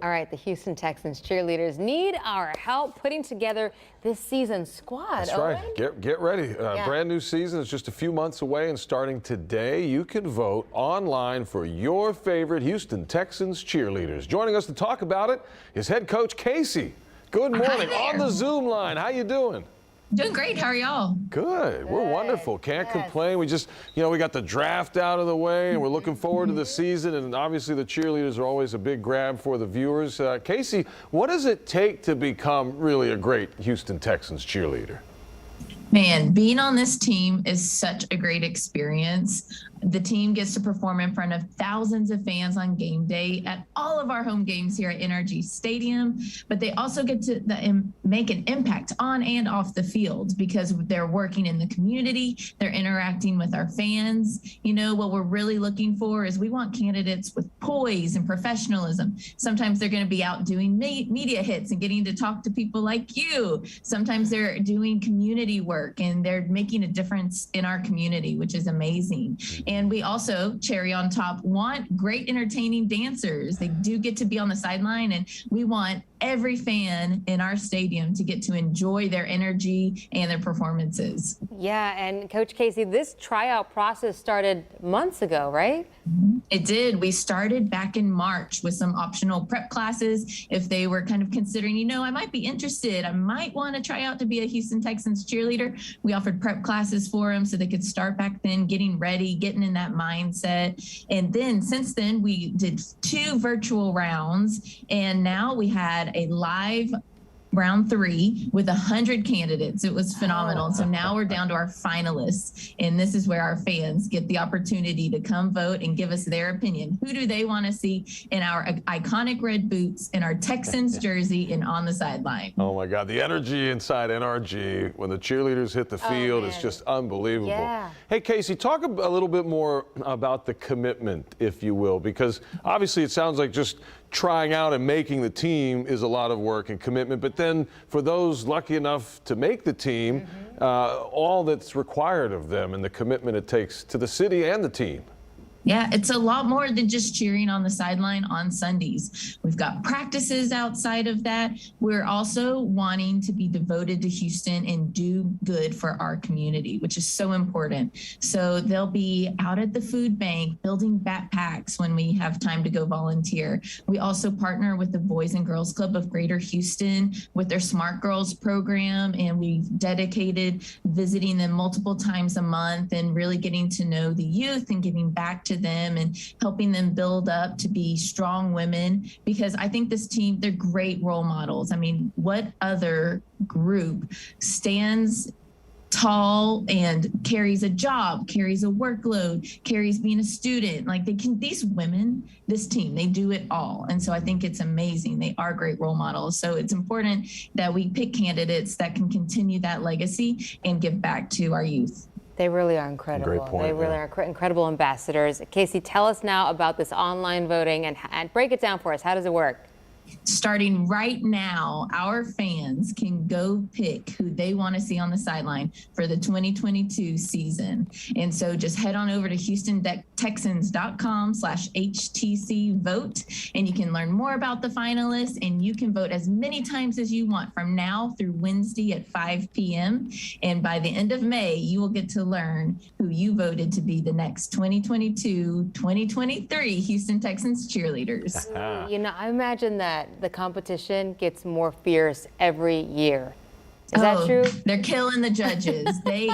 All right, the Houston Texans cheerleaders need our help putting together this season's squad. That's right. Get ready. Brand new season is just a few months away, and starting today, you can vote online for your favorite Houston Texans cheerleaders. Joining us to talk about it is head coach Casey. Good morning. On the Zoom line. How you doing? Doing great. How are y'all? Good. We're wonderful. Can't complain. We just, we got the draft out of the way, and we're looking forward to the season. And obviously, the cheerleaders are always a big grab for the viewers. Casey, what does it take to become really a great Houston Texans cheerleader? Man, being on this team is such a great experience. The team gets to perform in front of thousands of fans on game day at all of our home games here at NRG Stadium, but they also get to make an impact on and off the field because they're working in the community, they're interacting with our fans. You know, what we're really looking for is we want candidates with poise and professionalism. Sometimes they're going to be out doing media hits and getting to talk to people like you. Sometimes they're doing community work and they're making a difference in our community, which is amazing. And we also, cherry on top, want great entertaining dancers. They do get to be on the sideline, and we want every fan in our stadium to get to enjoy their energy and their performances. Yeah, and Coach Casey, this tryout process started months ago, right? It did. We started back in March with some optional prep classes. If they were kind of considering, I might be interested, I might want to try out to be a Houston Texans cheerleader, we offered prep classes for them so they could start back then getting ready, getting in that mindset. And then since then, we did 2 virtual rounds, and now we had a live round 3 with 100 candidates. It was phenomenal. So now we're down to our finalists, and this is where our fans get the opportunity to come vote and give us their opinion. Who do they want to see in our iconic red boots, in our Texans jersey, and on the sideline? Oh my God, the energy inside NRG when the cheerleaders hit the field is just unbelievable. Yeah. Hey Casey, talk a little bit more about the commitment, if you will, because obviously it sounds like just trying out and making the team is a lot of work and commitment, but then for those lucky enough to make the team, all that's required of them and the commitment it takes to the city and the team. Yeah, it's a lot more than just cheering on the sideline on Sundays. We've got practices outside of that. We're also wanting to be devoted to Houston and do good for our community, which is so important. So they'll be out at the food bank building backpacks when we have time to go volunteer. We also partner with the Boys and Girls Club of Greater Houston with their Smart Girls program, and we've dedicated visiting them multiple times a month and really getting to know the youth and giving back to them and helping them build up to be strong women, because I think this team, they're great role models. I mean, what other group stands tall and carries a job, carries a workload, carries being a student? Like these women, this team, they do it all. And so I think it's amazing. They are great role models. So it's important that we pick candidates that can continue that legacy and give back to our youth. They really are incredible. Great point, they really are incredible ambassadors. Casey, tell us now about this online voting and break it down for us. How does it work? Starting right now, our fans can go pick who they want to see on the sideline for the 2022 season. And so just head on over to HoustonTexans.com/HTC vote, and you can learn more about the finalists, and you can vote as many times as you want from now through Wednesday at 5 p.m. And by the end of May, you will get to learn who you voted to be the next 2022-2023 Houston Texans cheerleaders. I imagine that the competition gets more fierce every year. Is that true? They're killing the judges. They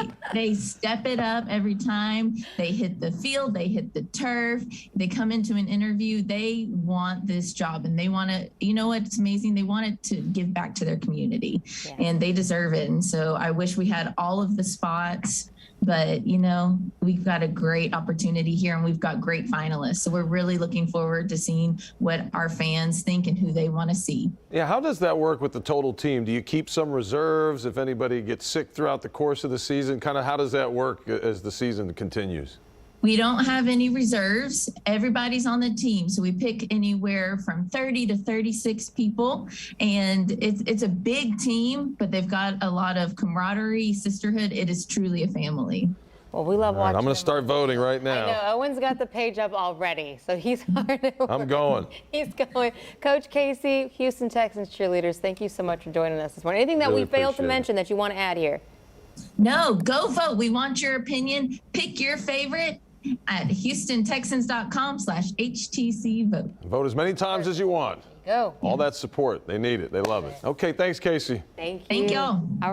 step it up every time. They hit the field, they hit the turf, they come into an interview. They want this job, and they want to, what's amazing? They want it to give back to their community, and they deserve it. And so I wish we had all of the spots, but we've got a great opportunity here, and we've got great finalists. So we're really looking forward to seeing what our fans think and who they want to see. Yeah, how does that work with the total team? Do you keep some reserves if anybody gets sick throughout the course of the season? Kind of how does that work as the season continues? We don't have any reserves. Everybody's on the team. So we pick anywhere from 30 to 36 people. And it's a big team, but they've got a lot of camaraderie, sisterhood. It is truly a family. Well, we love All right, watching. I'm going to them. start voting right I know now. Owen's got the page up already, so he's hard at work. I'm going. He's going. Coach Casey, Houston Texans cheerleaders, thank you so much for joining us this morning. Anything that Really we failed to appreciate it. mention that you want to add here? No, go vote. We want your opinion. Pick your favorite at HoustonTexans.com/HTC vote. Vote as many times as you want. Go. All that support. They need it. They love it. Okay, thanks, Casey. Thank you. Thank y'all. All right.